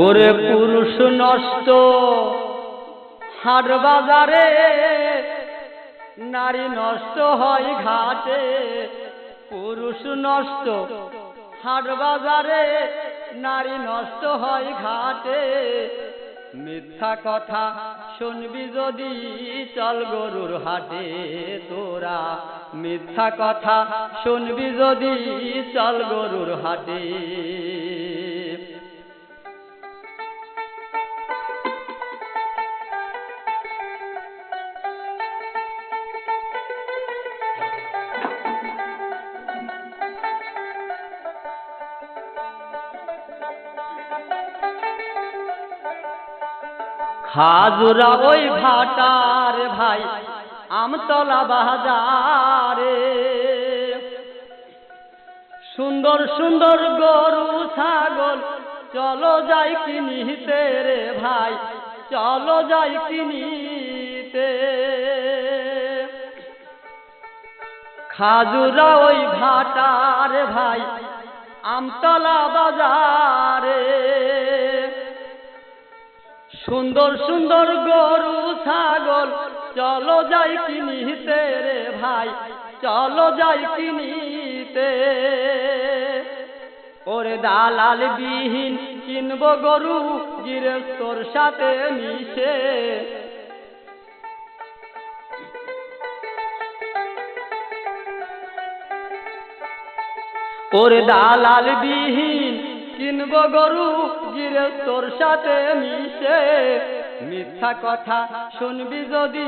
ওরে পুরুষ নষ্ট হাট বাজারে, নারী নষ্ট হয় ঘাটে। পুরুষ নষ্ট হাট বাজারে, নারী নষ্ট হয় ঘাটে। মিথ্যা কথা শুনবি যদি চল গরুর হাটে তোরা, মিথ্যা কথা শুনবি যদি চল গরুর হাটে। খাজুরা ওই ভাটার ভাই আমতলা বাজারে, সুন্দর সুন্দর গরু ছাগল চলো যাই কিনিতে রে ভাই, চলো যাই কিনিতে। খাজুরা ওই ভাটার ভাই আমতলা বাজারে, সুন্দর সুন্দর গরু ছাগল চলো যাই কিনিতে রে ভাই, চলো যাই কিনিতে। ওরে দালাল বিহীন কিনব গরু গৃহস্থর সাথে মিশে। ওরে দালাল বিহীন কিনব গরু গৃহস্থর সাথে মিশে। মিথ্যা কথা শুনবি যদি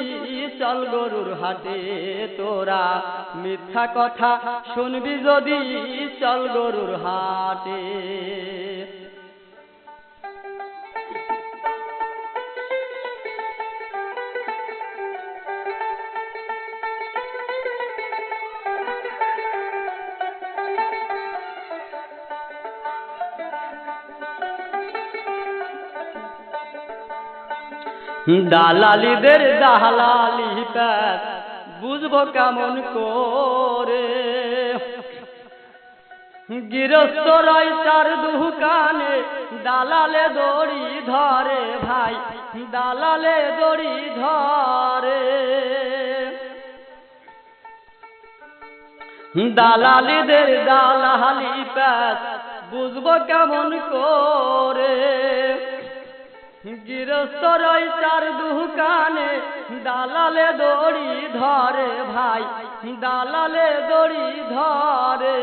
চল গরুর হাটে তোরা, মিথ্যা কথা শুনবি যদি চল গরুর হাটে। দালালিদের দালালি প্যাচ বুঝবো কেমন করে, গৃহস্থরাই চার দোকানে দালালে দড়ি ধরে ভাই, দালালে দড়ি ধরে। দালালিদের দালালি প্যাচ বুঝবো কেমন করে, গৃহস্থরাই চার দোকানে দালালে দড়ি ধরে ভাই, দালালে দড়ি ধরে।